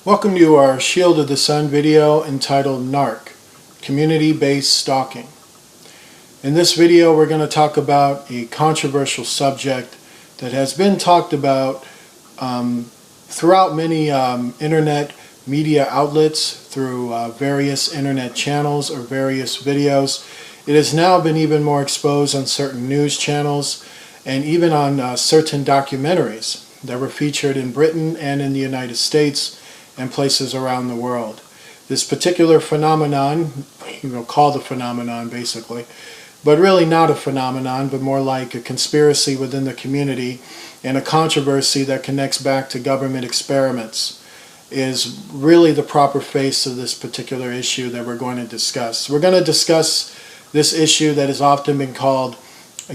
Welcome to our Shield of the Sun video entitled NARC, Community-Based Stalking. In this video we're going to talk about a controversial subject that has been talked about throughout many internet media outlets, through various internet channels or various videos. It has now been even more exposed on certain news channels and even on certain documentaries that were featured in Britain and in the United States and places around the world. This particular phenomenon, called a phenomenon basically, but really not a phenomenon, but more like a conspiracy within the community and a controversy that connects back to government experiments, is really the proper face of this particular issue that we're going to discuss. We're going to discuss this issue that has often been called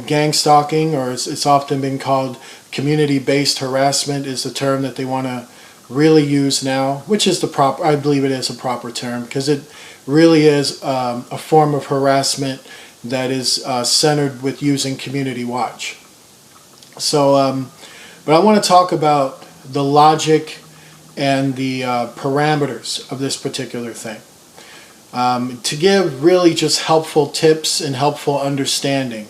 gang stalking, or it's often been called community-based harassment is the term that they want to really use now, which is the proper, I believe it is a proper term, because it really is a form of harassment that is centered with using Community Watch. So, but I want to talk about the logic and the parameters of this particular thing, to give really just helpful tips and helpful understanding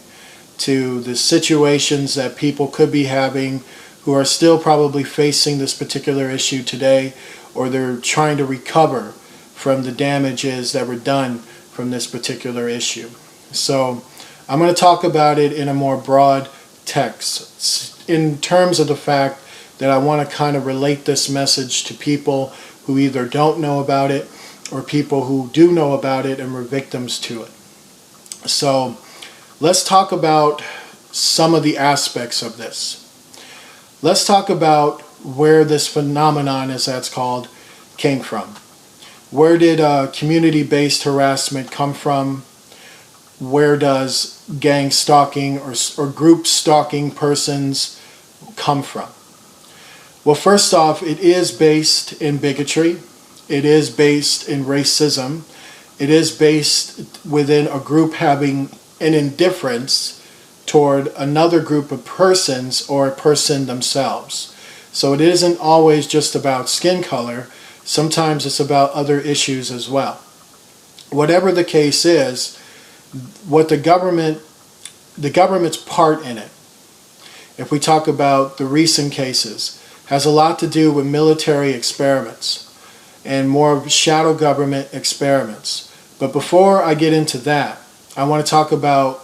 to the situations that people could be having who are still probably facing this particular issue today, or they're trying to recover from the damages that were done from this particular issue. So I'm going to talk about it in a more broad text, in terms of the fact that I want to kind of relate this message to people who either don't know about it or people who do know about it and were victims to it. So let's talk about some of the aspects of this. Let's talk about where this phenomenon, as that's called, came from. Where did community-based harassment come from? Where does gang stalking or group stalking persons come from? Well, first off, it is based in bigotry. It is based in racism. It is based within a group having an indifference toward another group of persons or a person themselves. So it isn't always just about skin color. Sometimes it's about other issues as well. Whatever the case is, what the government's part in it, if we talk about the recent cases, has a lot to do with military experiments and more of shadow government experiments. But before I get into that, I want to talk about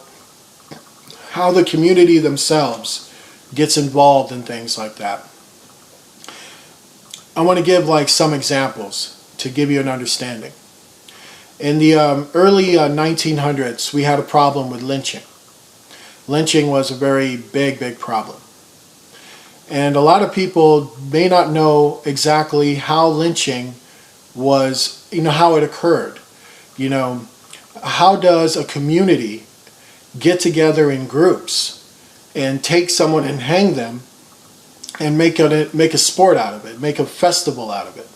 how the community themselves gets involved in things like that. I want to give some examples to give you an understanding. In the early 1900s, we had a problem with lynching. Lynching was a very big problem. And a lot of people may not know exactly how lynching was, how it occurred. How does a community get together in groups and take someone and hang them and make a sport out of it, make a festival out of it?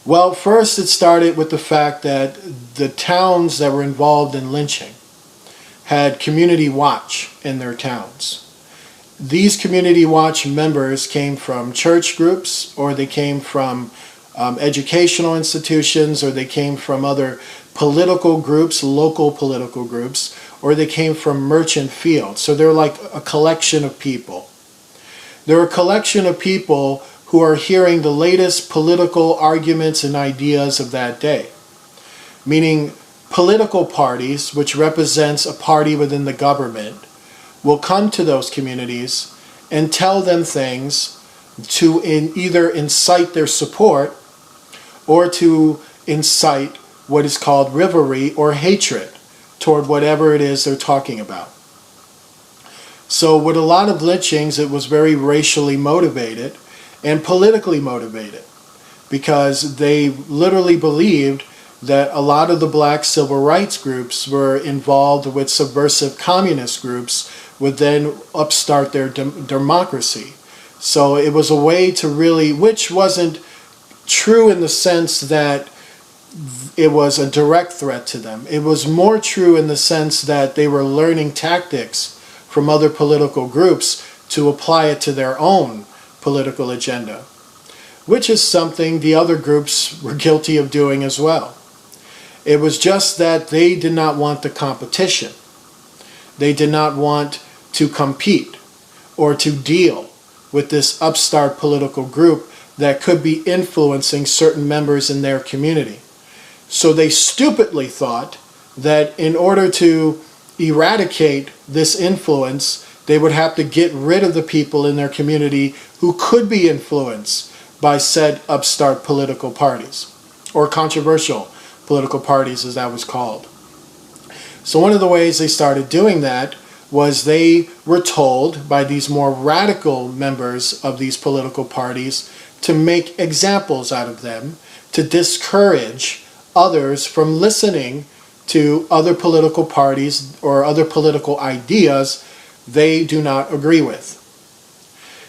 Well, first it started with the fact that the towns that were involved in lynching had Community Watch in their towns. These Community Watch members came from church groups, or they came from educational institutions, or they came from other political groups, local political groups, or they came from merchant fields. So they're like a collection of people. They're a collection of people who are hearing the latest political arguments and ideas of that day. Meaning political parties, which represents a party within the government, will come to those communities and tell them things to either incite their support or to incite what is called rivalry or hatred toward whatever it is they're talking about. So with a lot of lynchings, it was very racially motivated and politically motivated, because they literally believed that a lot of the black civil rights groups were involved with subversive communist groups would then upstart their democracy. So it was a way to really, which wasn't true in the sense that it was a direct threat to them. It was more true in the sense that they were learning tactics from other political groups to apply it to their own political agenda. which is something the other groups were guilty of doing as well. It was just that they did not want the competition. They did not want to compete or to deal with this upstart political group that could be influencing certain members in their community. So they stupidly thought that in order to eradicate this influence, they would have to get rid of the people in their community who could be influenced by said upstart political parties, or controversial political parties as that was called. So one of the ways they started doing that was they were told by these more radical members of these political parties to make examples out of them, to discourage others from listening to other political parties or other political ideas they do not agree with.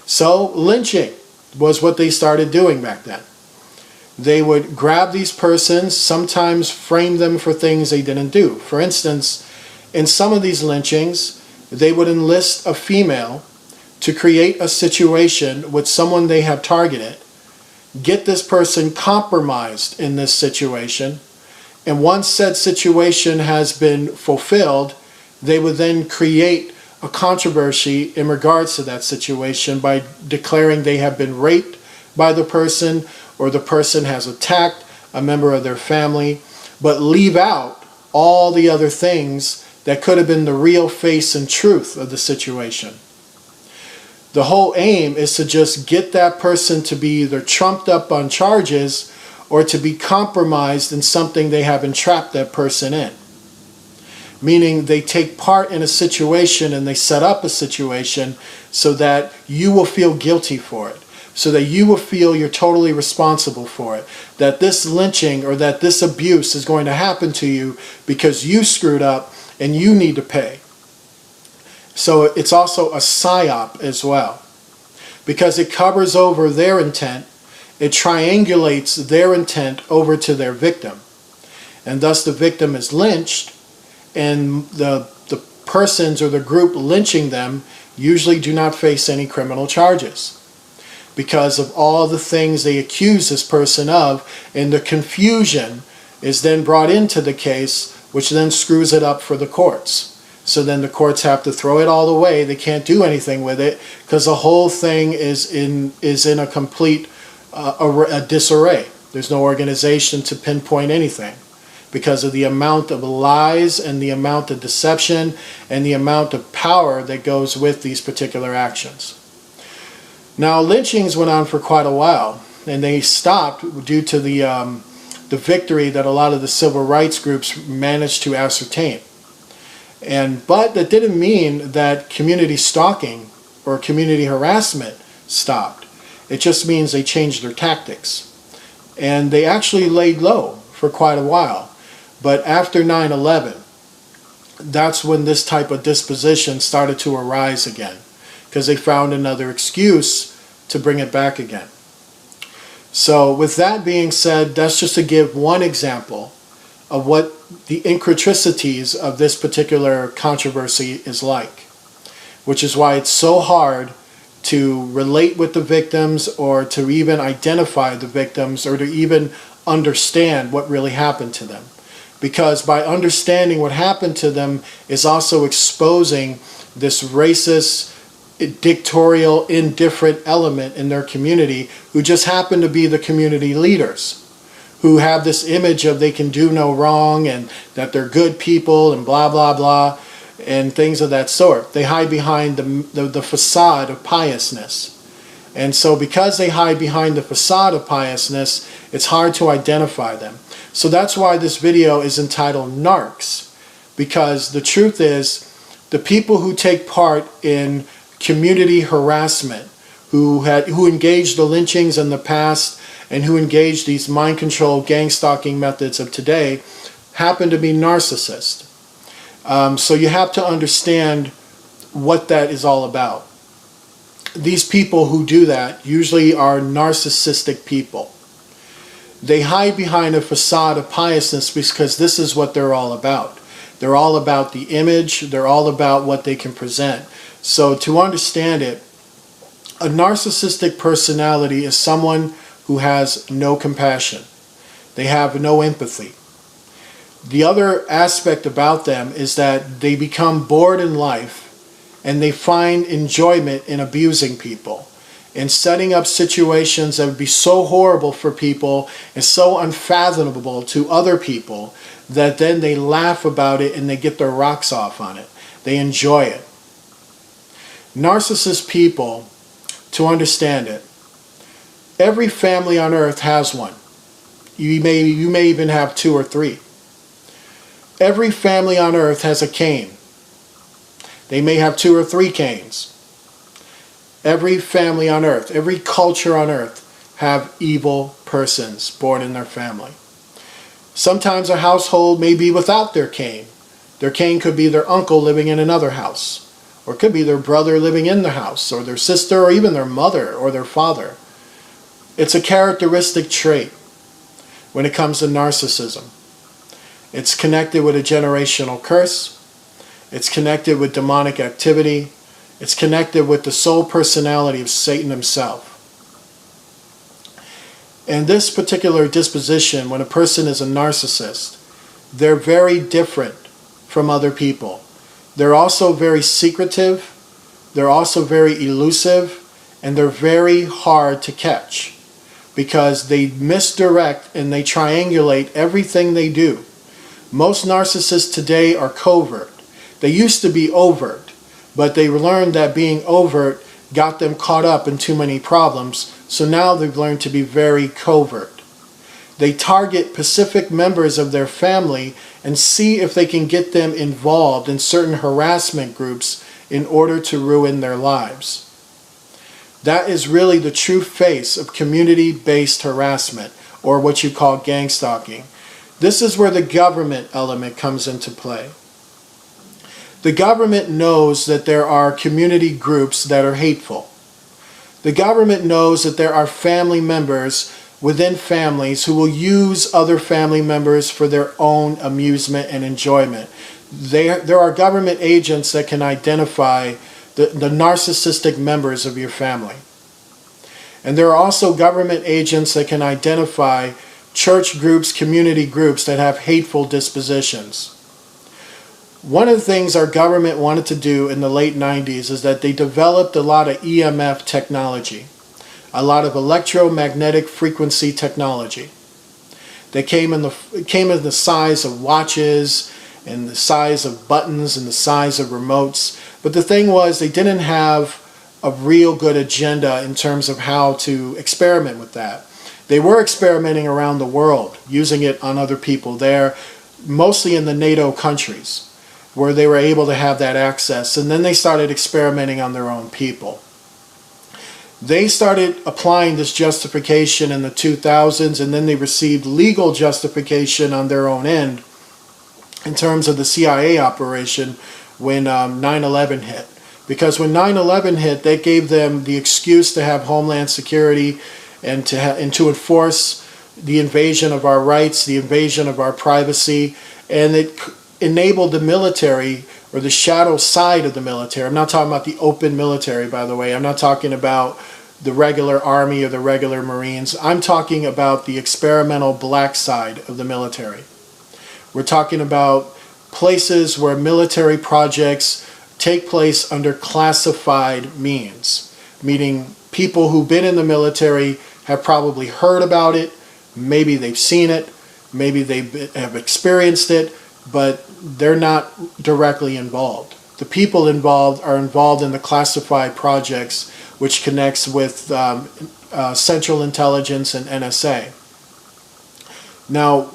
So lynching was what they started doing back then. They would grab these persons, sometimes frame them for things they didn't do. For instance, in some of these lynchings, they would enlist a female to create a situation with someone they have targeted, get this person compromised in this situation, and once said situation has been fulfilled, they would then create a controversy in regards to that situation by declaring they have been raped by the person or the person has attacked a member of their family, but leave out all the other things that could have been the real face and truth of the situation. The whole aim is to just get that person to be either trumped up on charges or to be compromised in something they have entrapped that person in. Meaning they take part in a situation and they set up a situation so that you will feel guilty for it, so that you will feel you're totally responsible for it, that this lynching or that this abuse is going to happen to you because you screwed up and you need to pay. So it's also a psyop as well, because it covers over their intent, it triangulates their intent over to their victim, and thus the victim is lynched, and the persons or the group lynching them usually do not face any criminal charges because of all the things they accuse this person of, and the confusion is then brought into the case, which then screws it up for the courts. So then the courts have to throw it all away. They can't do anything with it because the whole thing is in a complete a disarray. There's no organization to pinpoint anything because of the amount of lies and the amount of deception and the amount of power that goes with these particular actions. Now, lynchings went on for quite a while, and they stopped due to the victory that a lot of the civil rights groups managed to ascertain. But that didn't mean that community stalking or community harassment stopped. It just means they changed their tactics. And they actually laid low for quite a while. But after 9/11, that's when this type of disposition started to arise again, because they found another excuse to bring it back again. So with that being said, that's just to give one example of what the intricacies of this particular controversy is like, which is why it's so hard to relate with the victims or to even identify the victims or to even understand what really happened to them. Because by understanding what happened to them is also exposing this racist, dictatorial, indifferent element in their community who just happen to be the community leaders, who have this image of they can do no wrong and that they're good people and blah, blah, blah, and things of that sort. They hide behind the facade of piousness. And so because they hide behind the facade of piousness, it's hard to identify them. So that's why this video is entitled Narcs, because the truth is the people who take part in community harassment, who engaged the lynchings in the past and who engaged these mind control gang stalking methods of today happen to be narcissists. So you have to understand what that is all about. These people who do that usually are narcissistic people. They hide behind a facade of piousness because this is what they're all about. They're all about the image. They're all about what they can present. So to understand it, a narcissistic personality is someone who has no compassion. They have no empathy. The other aspect about them is that they become bored in life and they find enjoyment in abusing people and setting up situations that would be so horrible for people and so unfathomable to other people that then they laugh about it and they get their rocks off on it. They enjoy it. Narcissist people, to understand it, every family on earth has one. You may even have 2 or 3. Every family on earth has a Cain. They may have 2 or 3 Cains. Every family on earth, every culture on earth have evil persons born in their family. Sometimes a household may be without their Cain. Their Cain could be their uncle living in another house, or it could be their brother living in the house, or their sister, or even their mother or their father. It's a characteristic trait when it comes to narcissism. It's connected with a generational curse. It's connected with demonic activity. It's connected with the sole personality of Satan himself. And this particular disposition, when a person is a narcissist, they're very different from other people. They're also very secretive. They're also very elusive. And they're very hard to catch because they misdirect and they triangulate everything they do. Most narcissists today are covert. They used to be overt, but they learned that being overt got them caught up in too many problems, so now they've learned to be very covert. They target specific members of their family and see if they can get them involved in certain harassment groups in order to ruin their lives. That is really the true face of community-based harassment, or what you call gang stalking. This is where the government element comes into play. The government knows that there are community groups that are hateful. The government knows that there are family members within families who will use other family members for their own amusement and enjoyment. There are government agents that can identify the narcissistic members of your family. And there are also government agents that can identify church groups, community groups that have hateful dispositions. One of the things our government wanted to do in the late 90s is that they developed a lot of EMF technology, a lot of electromagnetic frequency technology. They came in the size of watches and the size of buttons and the size of remotes. But the thing was, they didn't have a real good agenda in terms of how to experiment with that. They were experimenting around the world, using it on other people there, mostly in the NATO countries, where they were able to have that access. And then they started experimenting on their own people. They started applying this justification in the 2000s, and then they received legal justification on their own end in terms of the CIA operation when 9/11 hit. Because when 9/11 hit, they gave them the excuse to have Homeland Security and to enforce the invasion of our rights, the invasion of our privacy, and it enabled the military, or the shadow side of the military. I'm not talking about the open military, by the way. I'm not talking about the regular Army or the regular Marines. I'm talking about the experimental black side of the military. We're talking about places where military projects take place under classified means, meaning people who've been in the military have probably heard about it, maybe they've seen it, maybe they have experienced it, but they're not directly involved. The people involved are involved in the classified projects, which connects with Central Intelligence and NSA. Now,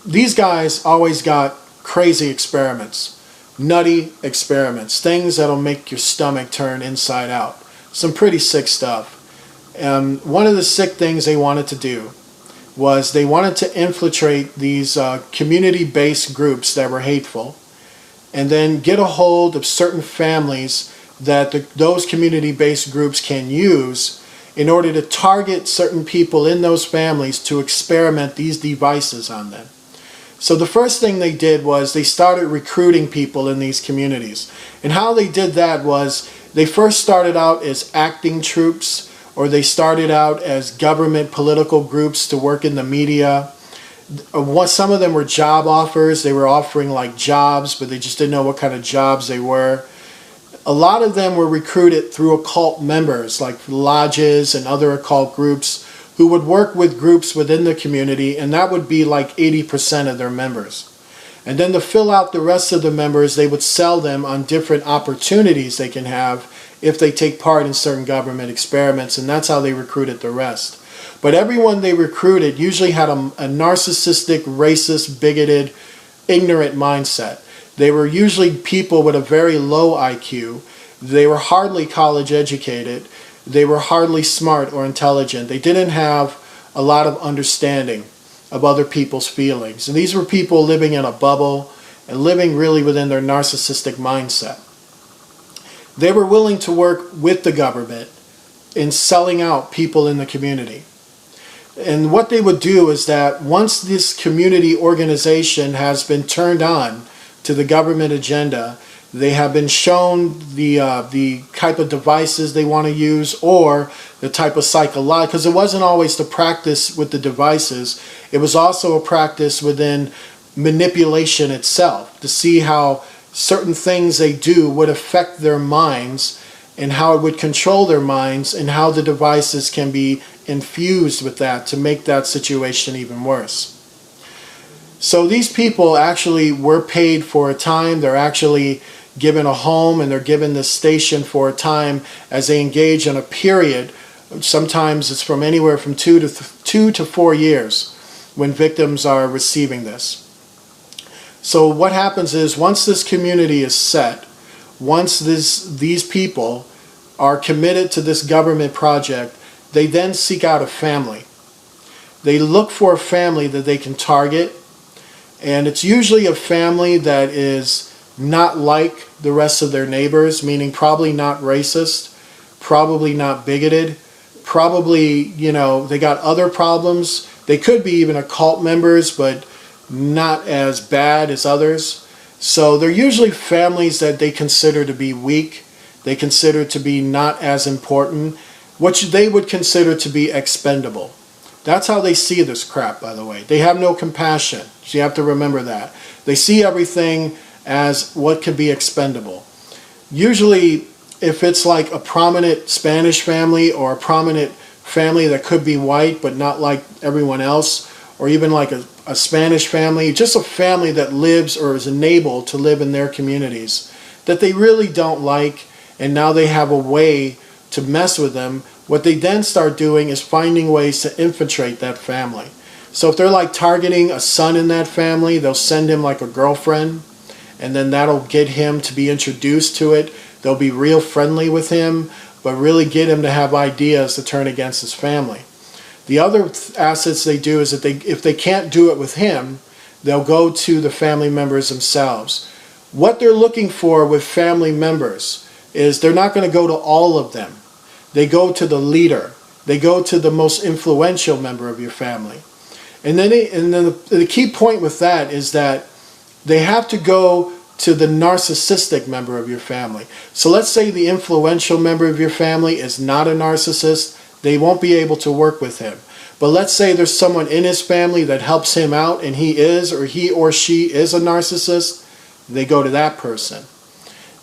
these guys always got crazy experiments, nutty experiments, things that'll make your stomach turn inside out. Some pretty sick stuff. One of the sick things they wanted to do was they wanted to infiltrate these community-based groups that were hateful, and then get a hold of certain families that those community-based groups can use in order to target certain people in those families to experiment these devices on them. So the first thing they did was they started recruiting people in these communities. And how they did that was they first started out as acting troops or they started out as government political groups to work in the media. Some of them were job offers. They were offering like jobs, but they just didn't know what kind of jobs they were. A lot of them were recruited through occult members like lodges and other occult groups who would work with groups within the community, and that would be like 80% of their members. And then to fill out the rest of the members, they would sell them on different opportunities they can have if they take part in certain government experiments, and that's how they recruited the rest. But everyone they recruited usually had a narcissistic, racist, bigoted, ignorant mindset. They were usually people with a very low IQ. They were hardly college educated. They were hardly smart or intelligent. They didn't have a lot of understanding of other people's feelings. And these were people living in a bubble and living really within their narcissistic mindset. They were willing to work with the government in selling out people in the community. And what they would do is that once this community organization has been turned on to the government agenda, they have been shown the type of devices they want to use, or the type of psychological, because it wasn't always the practice with the devices, it was also a practice within manipulation itself, to see how certain things they do would affect their minds and how it would control their minds, and how the devices can be infused with that to make that situation even worse. So these people actually were paid for a time. They're actually given a home, and they're given this station for a time as they engage in a period. Sometimes it's from anywhere from 2 to 4 years when victims are receiving this. So what happens is, once this community is set, once these people are committed to this government project, they then seek out a family. They look for a family that they can target, and it's usually a family that is not like the rest of their neighbors, meaning probably not racist, probably not bigoted, probably, you know, they got other problems. They could be even occult members, but not as bad as others. So they're usually families that they consider to be weak, they consider to be not as important, which they would consider to be expendable. That's how they see this crap, by the way. They have no compassion. So you have to remember that. They see everything as what could be expendable. Usually, if it's like a prominent Spanish family, or a prominent family that could be white but not like everyone else, or even like a Spanish family, just a family that lives or is enabled to live in their communities that they really don't like, and now they have a way to mess with them, what they then start doing is finding ways to infiltrate that family. So if they're like targeting a son in that family, they'll send him like a girlfriend, and then that'll get him to be introduced to it. They'll be real friendly with him, but really get him to have ideas to turn against his family. The other assets they do is that if they can't do it with him, they'll go to the family members themselves. What they're looking for with family members is they're not going to go to all of them. They go to the leader. They go to the most influential member of your family. And then the key point with that is that they have to go to the narcissistic member of your family. So let's say the influential member of your family is not a narcissist. They won't be able to work with him. But let's say there's someone in his family that helps him out, and he or she is a narcissist. They go to that person.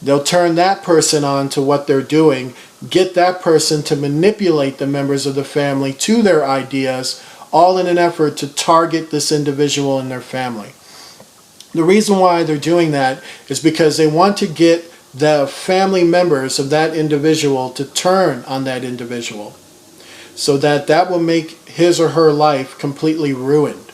They'll turn that person on to what they're doing, get that person to manipulate the members of the family to their ideas, all in an effort to target this individual and their family. The reason why they're doing that is because they want to get the family members of that individual to turn on that individual, so that that will make his or her life completely ruined,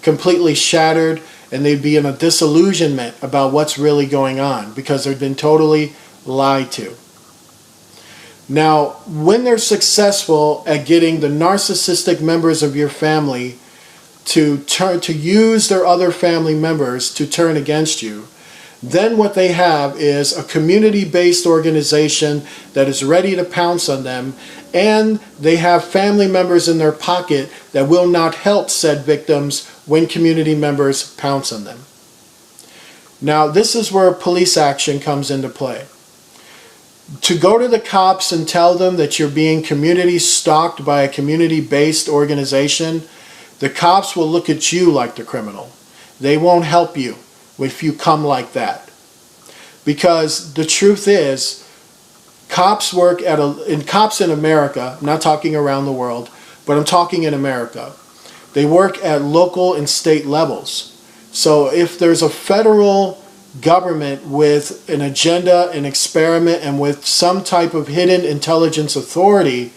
completely shattered, and they'd be in a disillusionment about what's really going on because they've been totally lied to. Now, when they're successful at getting the narcissistic members of your family to use their other family members to turn against you, then what they have is a community-based organization that is ready to pounce on them, and they have family members in their pocket that will not help said victims when community members pounce on them. Now, this is where police action comes into play. To go to the cops and tell them that you're being community stalked by a community-based organization, the cops will look at you like the criminal. They won't help you if you come like that. Because the truth is, cops in America, I'm not talking around the world, but I'm talking in America. They work at local and state levels. So if there's a federal government with an agenda, an experiment, and with some type of hidden intelligence authority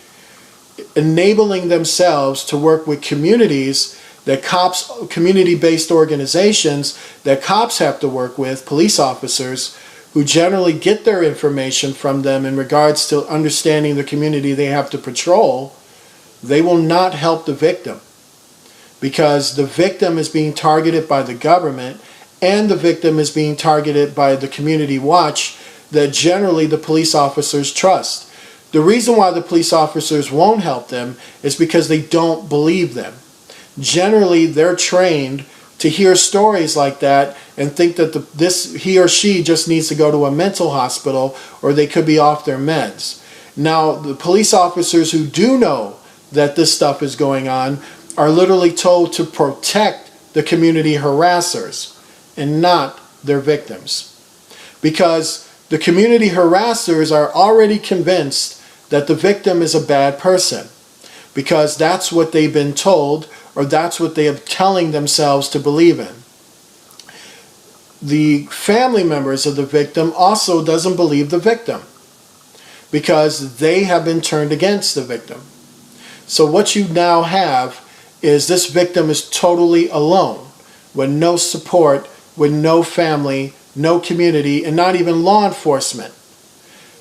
enabling themselves to work with communities that cops, community-based organizations that cops have to work with, police officers, who generally get their information from them in regards to understanding the community they have to patrol, they will not help the victim, because the victim is being targeted by the government, and the victim is being targeted by the community watch that generally the police officers trust. The reason why the police officers won't help them is because they don't believe them. Generally, they're trained to hear stories like that and think that he or she just needs to go to a mental hospital, or they could be off their meds. Now, the police officers who do know that this stuff is going on are literally told to protect the community harassers and not their victims. Because the community harassers are already convinced that the victim is a bad person, because that's what they've been told, or that's what they are telling themselves to believe in. The family members of the victim also doesn't believe the victim, because they have been turned against the victim. So what you now have is this victim is totally alone, with no support, with no family, no community, and not even law enforcement.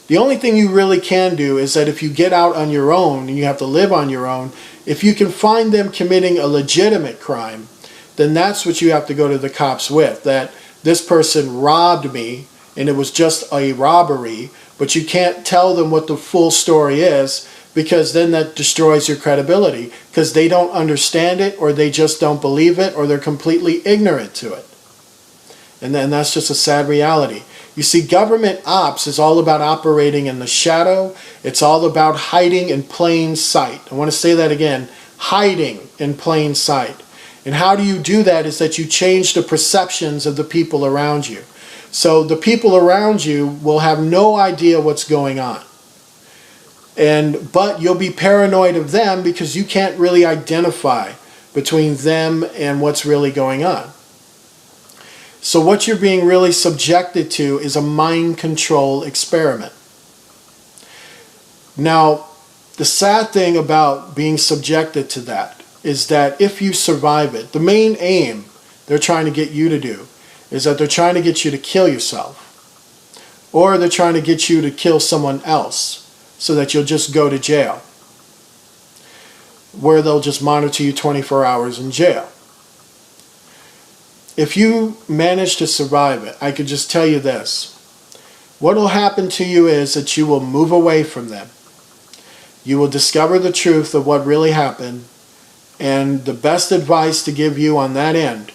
The only thing you really can do is that if you get out on your own and you have to live on your own, if you can find them committing a legitimate crime, then that's what you have to go to the cops with. That this person robbed me and it was just a robbery, but you can't tell them what the full story is, because then that destroys your credibility, because they don't understand it, or they just don't believe it, or they're completely ignorant to it. And then that's just a sad reality. You see, government ops is all about operating in the shadow. It's all about hiding in plain sight. I want to say that again, hiding in plain sight. And how do you do that is that you change the perceptions of the people around you. So the people around you will have no idea what's going on. But you'll be paranoid of them, because you can't really identify between them and what's really going on. So what you're being really subjected to is a mind control experiment. Now, the sad thing about being subjected to that is that if you survive it, the main aim they're trying to get you to do is that they're trying to get you to kill yourself. Or they're trying to get you to kill someone else so that you'll just go to jail, where they'll just monitor you 24 hours in jail. If you manage to survive it, I could just tell you this. What will happen to you is that you will move away from them. You will discover the truth of what really happened, and the best advice to give you on that end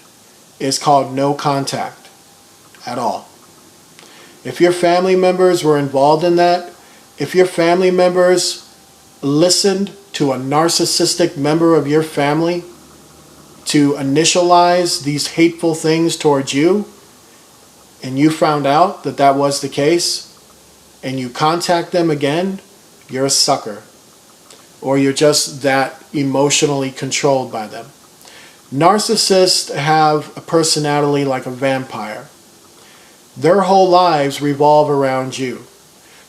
is called no contact at all. If your family members were involved in that, if your family members listened to a narcissistic member of your family to initialize these hateful things towards you, and you found out that that was the case, and you contact them again, you're a sucker. Or you're just that emotionally controlled by them. Narcissists have a personality like a vampire. Their whole lives revolve around you.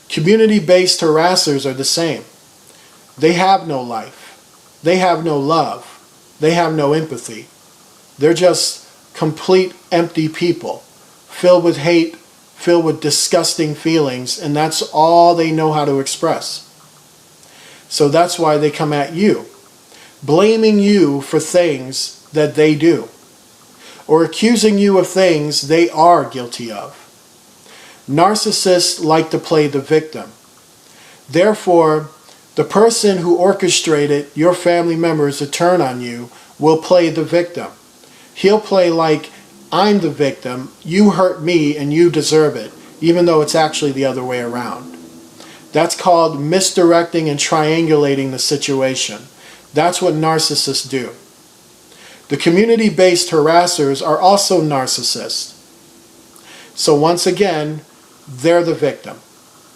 Community-based harassers are the same. They have no life. They have no love. They have no empathy. They're just complete empty people, filled with hate, filled with disgusting feelings, and that's all they know how to express. So that's why they come at you, blaming you for things that they do, or accusing you of things they are guilty of. Narcissists like to play the victim. Therefore, the person who orchestrated your family members to turn on you will play the victim. He'll play like, I'm the victim, you hurt me and you deserve it, even though it's actually the other way around. That's called misdirecting and triangulating the situation. That's what narcissists do. The community-based harassers are also narcissists. So once again, they're the victim,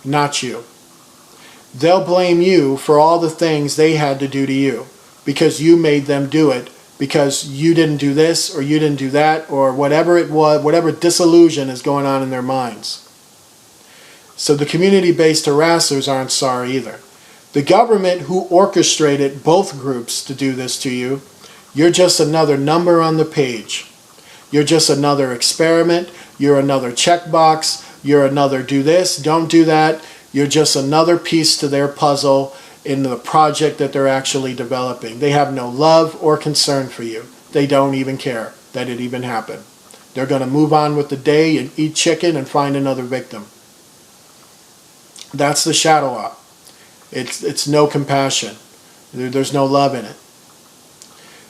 not you. They'll blame you for all the things they had to do to you because you made them do it, because you didn't do this or you didn't do that, or whatever it was, whatever disillusion is going on in their minds. So the community-based harassers aren't sorry either. The government who orchestrated both groups to do this to you, you're just another number on the page. You're just another experiment. You're another checkbox. You're another do this, don't do that. You're just another piece to their puzzle in the project that they're actually developing. They have no love or concern for you. They don't even care that it even happened. They're going to move on with the day and eat chicken and find another victim. That's the shadow op. It's no compassion. There's no love in it.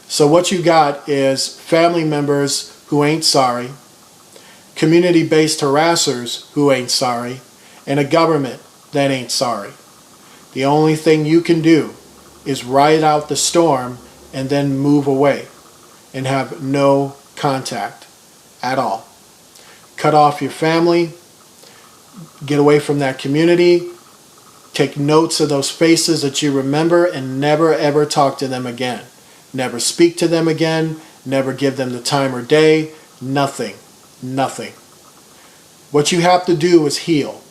So what you got is family members who ain't sorry, community-based harassers who ain't sorry, and a government that ain't sorry. The only thing you can do is ride out the storm and then move away and have no contact at all. Cut off your family, get away from that community, take notes of those faces that you remember, and never ever talk to them again. Never speak to them again, never give them the time or day, nothing, nothing. What you have to do is heal.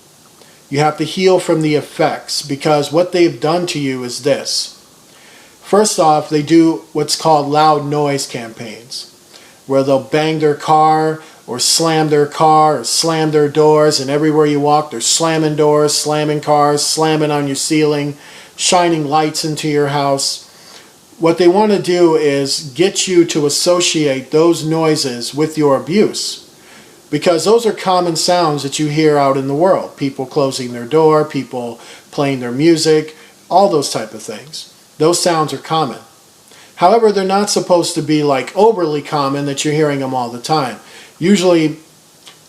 You have to heal from the effects, because what they've done to you is this. First off, they do what's called loud noise campaigns, where they'll bang their car or slam their car or slam their doors, and everywhere you walk they're slamming doors, slamming cars, slamming on your ceiling, shining lights into your house. What they want to do is get you to associate those noises with your abuse, because those are common sounds that you hear out in the world. People closing their door, people playing their music, all those type of things. Those sounds are common. However, they're not supposed to be like overly common that you're hearing them all the time. Usually,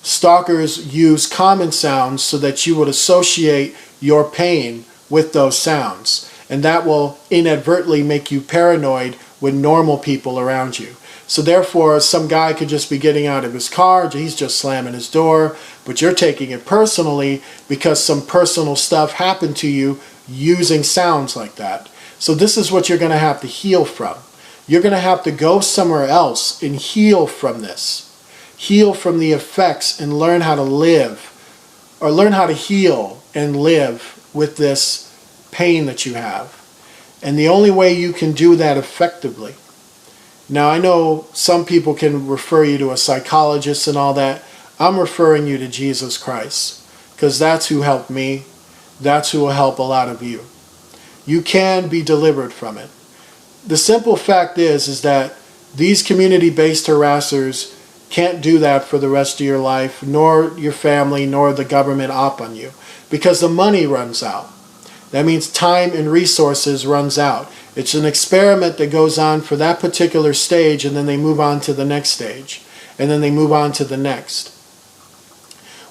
stalkers use common sounds so that you would associate your pain with those sounds. And that will inadvertently make you paranoid with normal people around you. So therefore, some guy could just be getting out of his car, he's just slamming his door, but you're taking it personally because some personal stuff happened to you using sounds like that. So this is what you're going to have to heal from. You're going to have to go somewhere else and heal from this. Heal from the effects and learn how to live, or learn how to heal and live with this pain that you have. And the only way you can do that effectively. Now, I know some people can refer you to a psychologist and all that. I'm referring you to Jesus Christ, because that's who helped me. That's who will help a lot of you. You can be delivered from it. The simple fact is that these community-based harassers can't do that for the rest of your life, nor your family, nor the government op on you, because the money runs out. That means time and resources runs out. It's an experiment that goes on for that particular stage, and then they move on to the next stage, and then they move on to the next.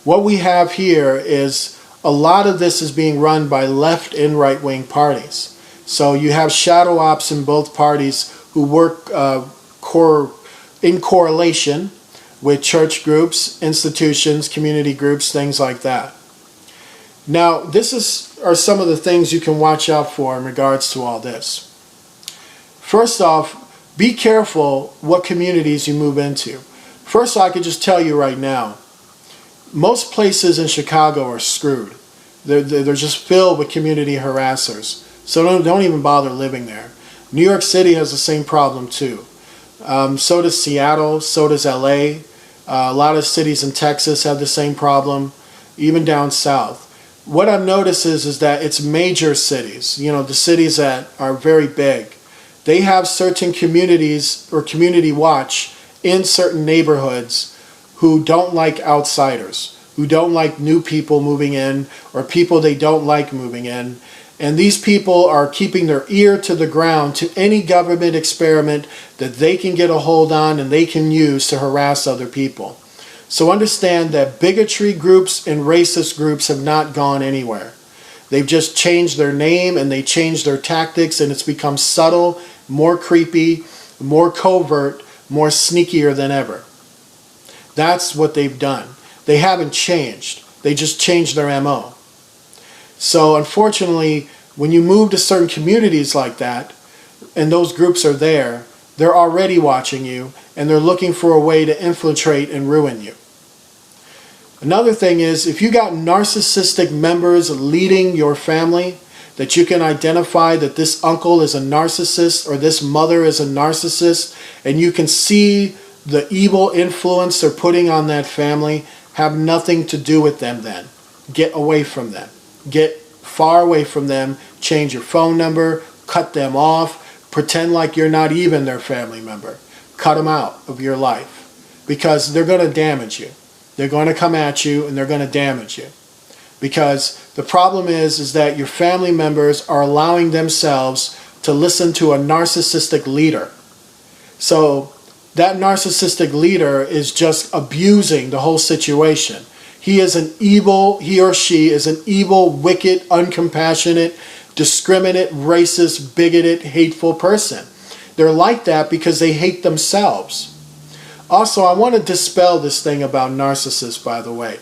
What we have here is a lot of this is being run by left and right-wing parties. So you have shadow ops in both parties who work in correlation with church groups, institutions, community groups, things like that. Now, are some of the things you can watch out for in regards to all this. First off, be careful what communities you move into. First, I could just tell you right now, most places in Chicago are screwed. They're just filled with community harassers. So don't even bother living there. New York City has the same problem too. So does Seattle, so does LA. A lot of cities in Texas have the same problem, even down south. What I've noticed is that it's major cities, the cities that are very big. They have certain communities or community watch in certain neighborhoods who don't like outsiders, who don't like new people moving in, or people they don't like moving in. And these people are keeping their ear to the ground to any government experiment that they can get a hold on and they can use to harass other people. So understand that bigotry groups and racist groups have not gone anywhere. They've just changed their name and they changed their tactics, and it's become subtle, more creepy, more covert, more sneakier than ever. That's what they've done. They haven't changed. They just changed their MO. So unfortunately, when you move to certain communities like that, and those groups are there, they're already watching you, and they're looking for a way to infiltrate and ruin you. Another thing is, if you got narcissistic members leading your family, that you can identify that this uncle is a narcissist or this mother is a narcissist, and you can see the evil influence they're putting on that family, have nothing to do with them then. Get away from them. Get far away from them. Change your phone number. Cut them off. Pretend like you're not even their family member. Cut them out of your life, because they're going to damage you. They're going to come at you and they're going to damage you. Because the problem is that your family members are allowing themselves to listen to a narcissistic leader. So that narcissistic leader is just abusing the whole situation. He or she is an evil, wicked, uncompassionate, discriminate, racist, bigoted, hateful person. They're like that because they hate themselves. Also, I want to dispel this thing about narcissists, by the way.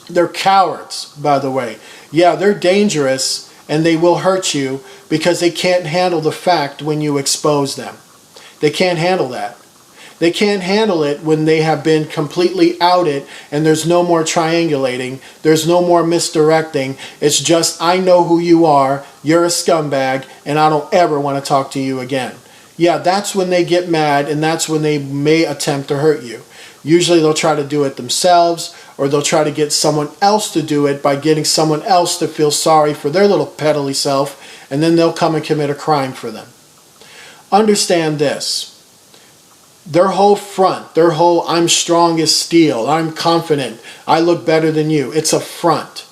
They're cowards, by the way. Yeah, they're dangerous and they will hurt you because they can't handle the fact when you expose them. They can't handle that. They can't handle it when they have been completely outed and there's no more triangulating, there's no more misdirecting. It's just, I know who you are, you're a scumbag, and I don't ever want to talk to you again. Yeah, that's when they get mad, and that's when they may attempt to hurt you. Usually they'll try to do it themselves, or they'll try to get someone else to do it by getting someone else to feel sorry for their little peddly self, and then they'll come and commit a crime for them. Understand this. Their whole front, their whole I'm strong as steel, I'm confident, I look better than you, it's a front.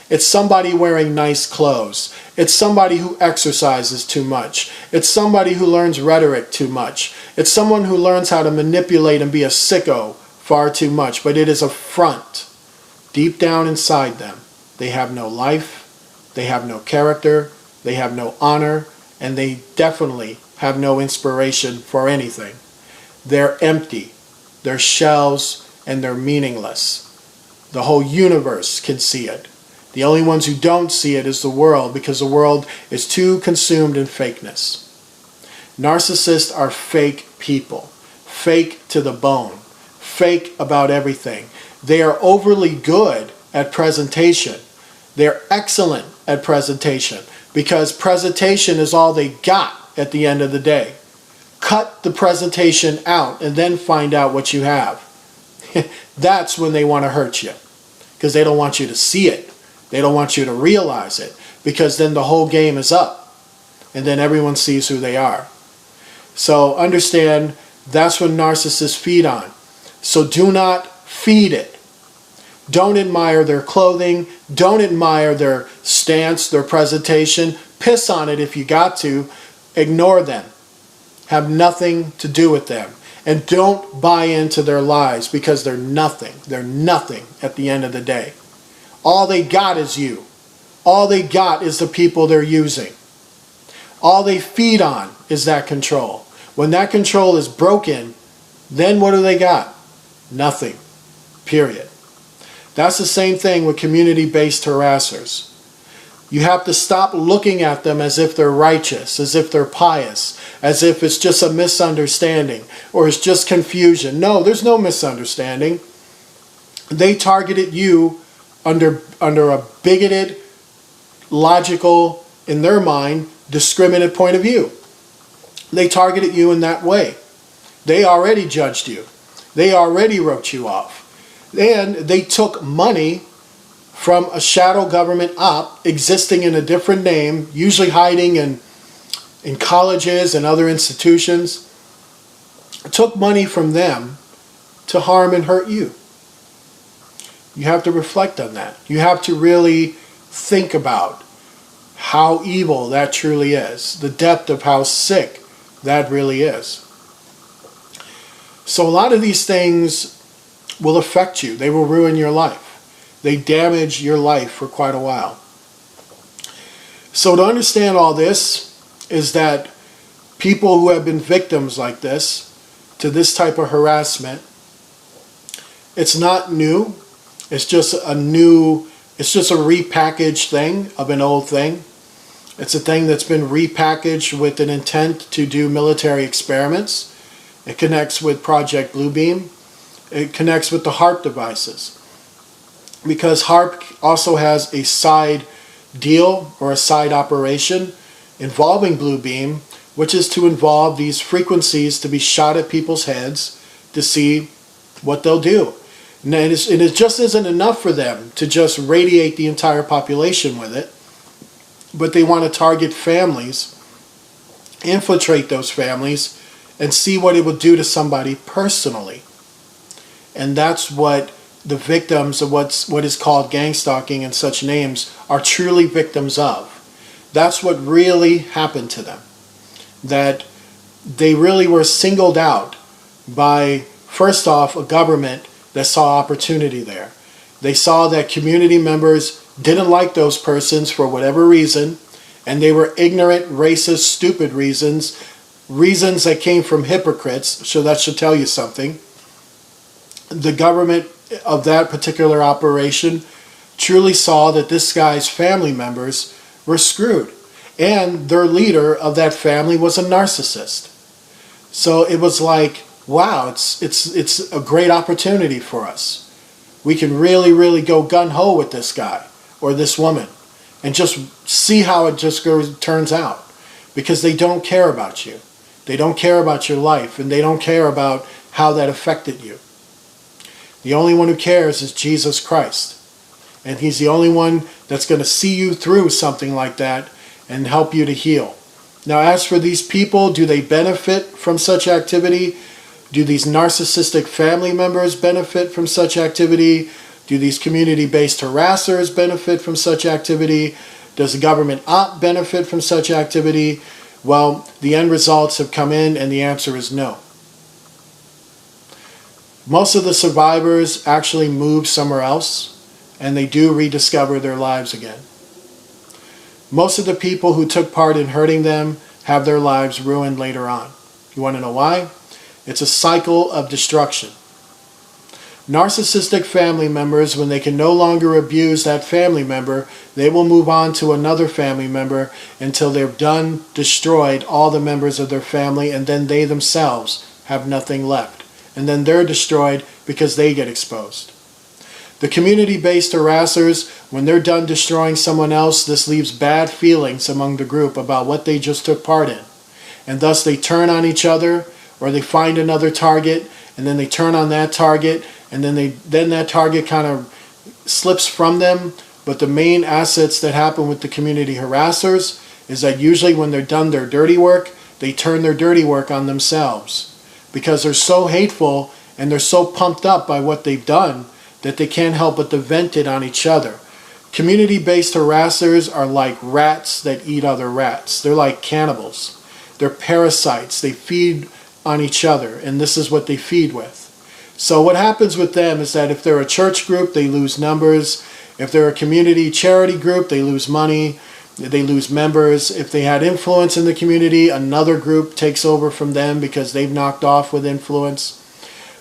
It's somebody wearing nice clothes. It's somebody who exercises too much. It's somebody who learns rhetoric too much. It's someone who learns how to manipulate and be a sicko far too much. But it is a front. Deep down inside them, they have no life, they have no character, they have no honor, and they definitely have no inspiration for anything. They're empty, they're shells, and they're meaningless. The whole universe can see it. The only ones who don't see it is the world, because the world is too consumed in fakeness. Narcissists are fake people. Fake to the bone. Fake about everything. They are overly good at presentation. They're excellent at presentation, because presentation is all they got at the end of the day. Cut the presentation out and then find out what you have. That's when they want to hurt you, because they don't want you to see it. They don't want you to realize it, because then the whole game is up and then everyone sees who they are. So understand, that's what narcissists feed on. So do not feed it. Don't admire their clothing. Don't admire their stance, their presentation. Piss on it if you got to. Ignore them. Have nothing to do with them. And don't buy into their lies, because they're nothing. They're nothing at the end of the day. All they got is you. All they got is the people they're using. All they feed on is that control. When that control is broken, then what do they got? Nothing. Period. That's the same thing with community-based harassers. You have to stop looking at them as if they're righteous, as if they're pious, as if it's just a misunderstanding or it's just confusion. No, there's no misunderstanding. They targeted you under a bigoted, logical, in their mind, discriminate point of view. They targeted you in that way. They already judged you. They already wrote you off. And they took money from a shadow government op existing in a different name, usually hiding in colleges and other institutions. Took money from them to harm and hurt you. You have to reflect on that. You have to really think about how evil that truly is, the depth of how sick that really is. So a lot of these things will affect you. They will ruin your life. They damage your life for quite a while. So to understand all this is that people who have been victims like this, to this type of harassment, it's not new. It's just a repackaged thing of an old thing. It's a thing that's been repackaged with an intent to do military experiments. It connects with Project Bluebeam. It connects with the HARP devices. Because HARP also has a side deal or a side operation involving Bluebeam, which is to involve these frequencies to be shot at people's heads to see what they'll do. And it just isn't enough for them to just radiate the entire population with it, but they want to target families, infiltrate those families, and see what it would do to somebody personally. And that's what the victims of what is called gang stalking and such names are truly victims of. That's what really happened to them. That they really were singled out by, first off, a government that saw opportunity there. They saw that community members didn't like those persons for whatever reason, and they were ignorant, racist, stupid reasons that came from hypocrites, so that should tell you something. The government of that particular operation truly saw that this guy's family members were screwed, and their leader of that family was a narcissist. So it was like, wow, it's a great opportunity for us. We can really go gun-ho with this guy or this woman and just see how it just turns out, because they don't care about you. They don't care about your life, and they don't care about how that affected you. The only one who cares is Jesus Christ. And he's the only one that's going to see you through something like that and help you to heal. Now, as for these people, do they benefit from such activity? Do these narcissistic family members benefit from such activity? Do these community-based harassers benefit from such activity? Does the government op benefit from such activity? Well, the end results have come in, and the answer is no. Most of the survivors actually move somewhere else, and they do rediscover their lives again. Most of the people who took part in hurting them have their lives ruined later on. You want to know why? It's a cycle of destruction. Narcissistic family members, when they can no longer abuse that family member, they will move on to another family member until they've destroyed all the members of their family, and then they themselves have nothing left. And then they're destroyed because they get exposed. The community-based harassers, when they're done destroying someone else, this leaves bad feelings among the group about what they just took part in. And thus they turn on each other, or they find another target, and then they turn on that target, and then that target kind of slips from them. But the main assets that happen with the community harassers is that usually when they're done their dirty work, they turn their dirty work on themselves, because they're so hateful and they're so pumped up by what they've done that they can't help but to vent it on each other. Community-based harassers are like rats that eat other rats. They're like cannibals. They're parasites. They feed on each other, and this is what they feed with. So what happens with them is that if they're a church group, they lose numbers. If they're a community charity group, they lose money. They lose members. If they had influence in the community, another group takes over from them because they've knocked off with influence.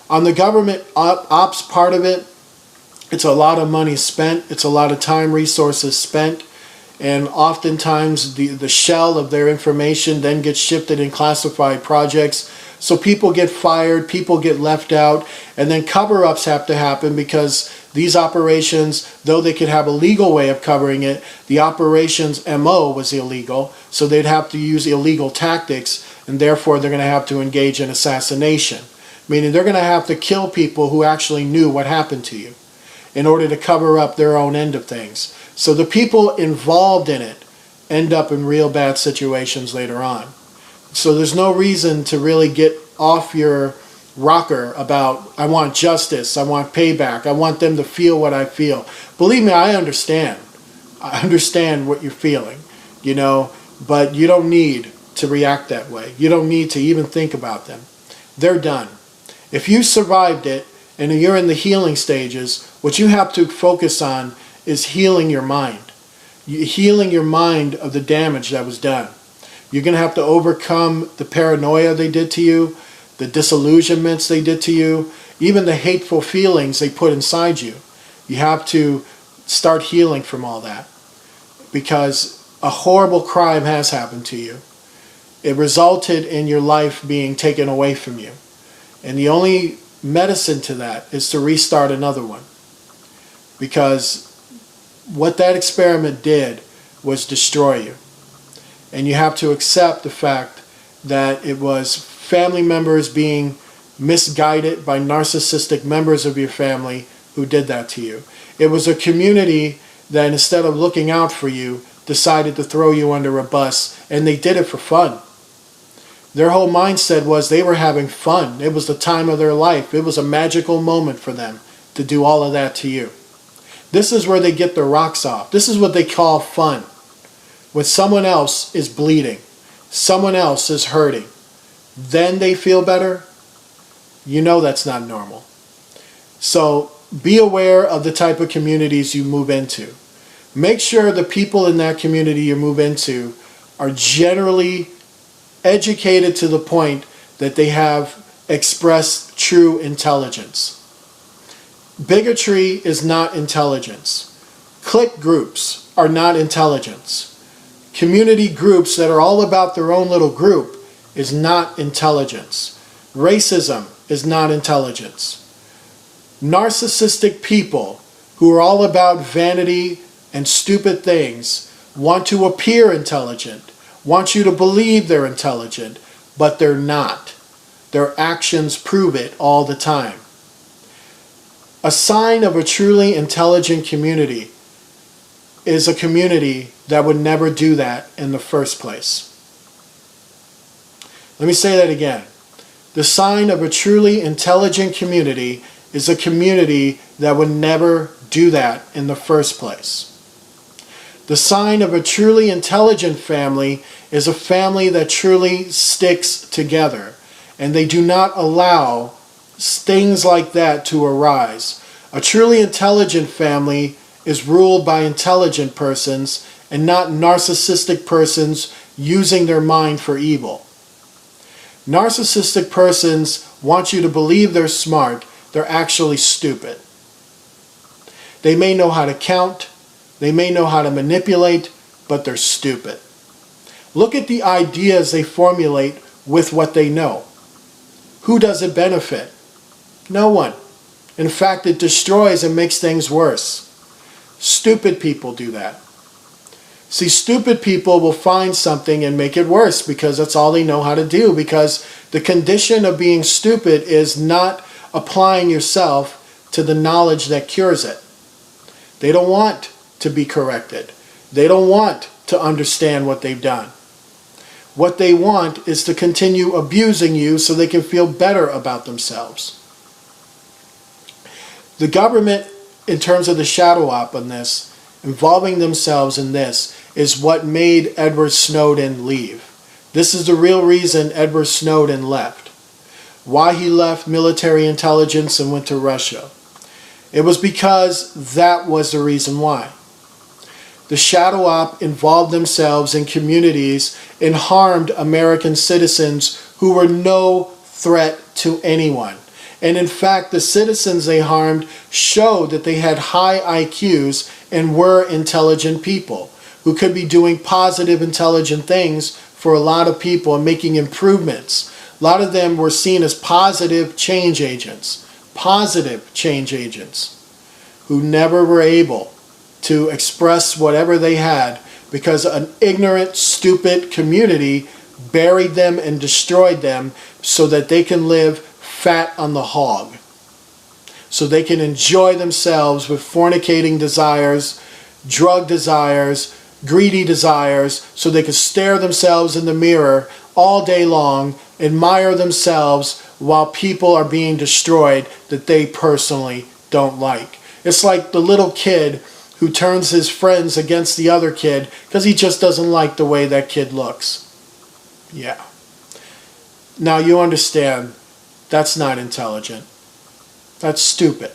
On the government ops part of it, it's a lot of money spent. It's a lot of time, resources spent. And oftentimes the shell of their information then gets shifted in classified projects. So people get fired, people get left out, and then cover-ups have to happen because these operations, though they could have a legal way of covering it, the operation's MO was illegal, so they'd have to use illegal tactics, and therefore they're going to have to engage in assassination. Meaning they're going to have to kill people who actually knew what happened to you in order to cover up their own end of things. So the people involved in it end up in real bad situations later on. So there's no reason to really get off your rocker about, I want justice, I want payback, I want them to feel what I feel. Believe me, I understand. I understand what you're feeling, you know, but you don't need to react that way. You don't need to even think about them. They're done. If you survived it and you're in the healing stages, what you have to focus on is healing your mind. healing your mind of the damage that was done. You're going to have to overcome the paranoia they did to you, the disillusionments they did to you, even the hateful feelings they put inside you. You have to start healing from all that, because a horrible crime has happened to you. It resulted in your life being taken away from you. And the only medicine to that is to restart another one. Because what that experiment did was destroy you. And you have to accept the fact that it was family members being misguided by narcissistic members of your family who did that to you. It was a community that, instead of looking out for you, decided to throw you under a bus, and they did it for fun. Their whole mindset was they were having fun. It was the time of their life. It was a magical moment for them to do all of that to you. This is where they get their rocks off. This is what they call fun. When someone else is bleeding, someone else is hurting, then they feel better. You know that's not normal. So be aware of the type of communities you move into. Make sure the people in that community you move into are generally educated to the point that they have expressed true intelligence. Bigotry is not intelligence. Clique groups are not intelligence. Community groups that are all about their own little group is not intelligence. Racism is not intelligence. Narcissistic people who are all about vanity and stupid things want to appear intelligent, want you to believe they're intelligent, but they're not. Their actions prove it all the time. A sign of a truly intelligent community is a community that would never do that in the first place. Let me say that again. The sign of a truly intelligent community is a community that would never do that in the first place. The sign of a truly intelligent family is a family that truly sticks together, and they do not allow things like that to arise. A truly intelligent family is ruled by intelligent persons and not narcissistic persons using their mind for evil. Narcissistic persons want you to believe they're smart. They're actually stupid. They may know how to count, they may know how to manipulate, but they're stupid. Look at the ideas they formulate with what they know. Who does it benefit? No one. In fact, it destroys and makes things worse. Stupid people do that. See, stupid people will find something and make it worse because that's all they know how to do, because the condition of being stupid is not applying yourself to the knowledge that cures it. They don't want to be corrected. They don't want to understand what they've done. What they want is to continue abusing you so they can feel better about themselves. The government, in terms of the shadow op on this, involving themselves in this, is what made Edward Snowden leave. This is the real reason Edward Snowden left. Why he left military intelligence and went to Russia. It was because that was the reason why. The shadow op involved themselves in communities and harmed American citizens who were no threat to anyone. And in fact, the citizens they harmed showed that they had high IQs and were intelligent people who could be doing positive, intelligent things for a lot of people and making improvements. A lot of them were seen as positive change agents who never were able to express whatever they had because an ignorant, stupid community buried them and destroyed them so that they can live fat on the hog. So they can enjoy themselves with fornicating desires, drug desires, greedy desires, so they can stare themselves in the mirror all day long, admire themselves while people are being destroyed that they personally don't like. It's like the little kid who turns his friends against the other kid because he just doesn't like the way that kid looks. Yeah. Now you understand, that's not intelligent. That's stupid.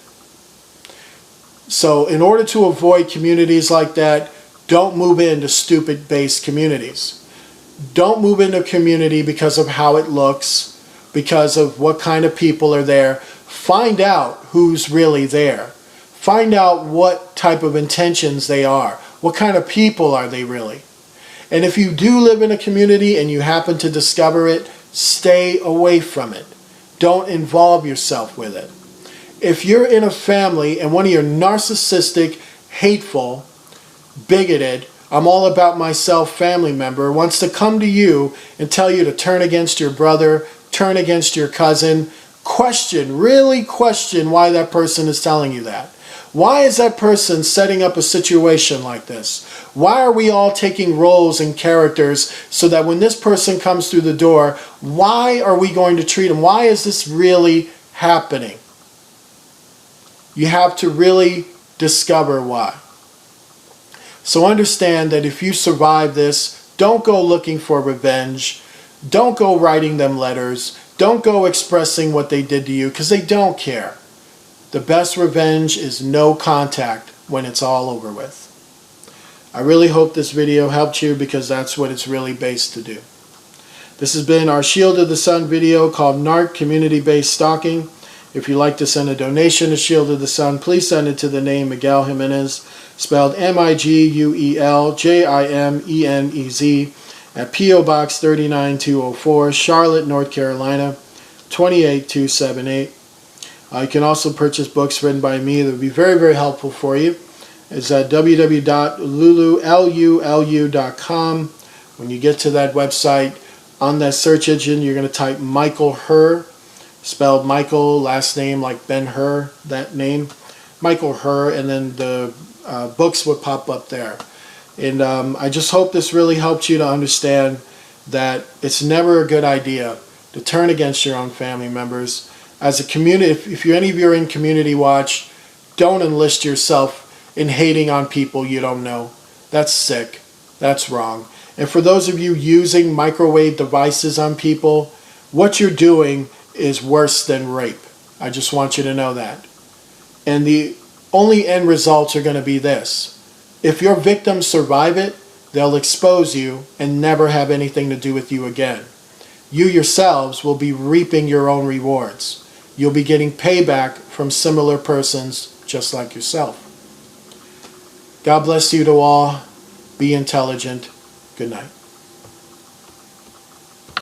So in order to avoid communities like that, don't move into stupid-based communities. Don't move into a community because of how it looks, because of what kind of people are there. Find out who's really there. Find out what type of intentions they are. What kind of people are they really? And if you do live in a community and you happen to discover it, stay away from it. Don't involve yourself with it. If you're in a family and one of your narcissistic, hateful, bigoted, I'm all about myself family member wants to come to you and tell you to turn against your brother, turn against your cousin, really question why that person is telling you that. Why is that person setting up a situation like this? Why are we all taking roles and characters so that when this person comes through the door, why are we going to treat him? Why is this really happening? You have to really discover why. So understand that if you survive this, don't go looking for revenge. Don't go writing them letters. Don't go expressing what they did to you, because they don't care. The best revenge is no contact when it's all over with. I really hope this video helped you, because that's what it's really based to do. This has been our Shield of the Sun video called NARC, Community-Based Stalking. If you'd like to send a donation to Shield of the Sun, please send it to the name Miguel Jimenez, spelled Migueljimenez, at P.O. Box 39204, Charlotte, North Carolina, 28278. You can also purchase books written by me that would be very, very helpful for you. It's at www.lulu.com. When you get to that website, on that search engine, you're going to type Michael Herr, spelled Michael, last name like Ben-Hur, that name, Michael Herr, and then the books would pop up there. And I just hope this really helped you to understand that it's never a good idea to turn against your own family members. As a community, if any of you are in Community Watch, don't enlist yourself in hating on people you don't know. That's sick. That's wrong. And for those of you using microwave devices on people, what you're doing is worse than rape. I just want you to know that. And the only end results are going to be this. If your victims survive it, they'll expose you and never have anything to do with you again. You yourselves will be reaping your own rewards. You'll be getting payback from similar persons just like yourself. God bless you to all. Be intelligent. Good night.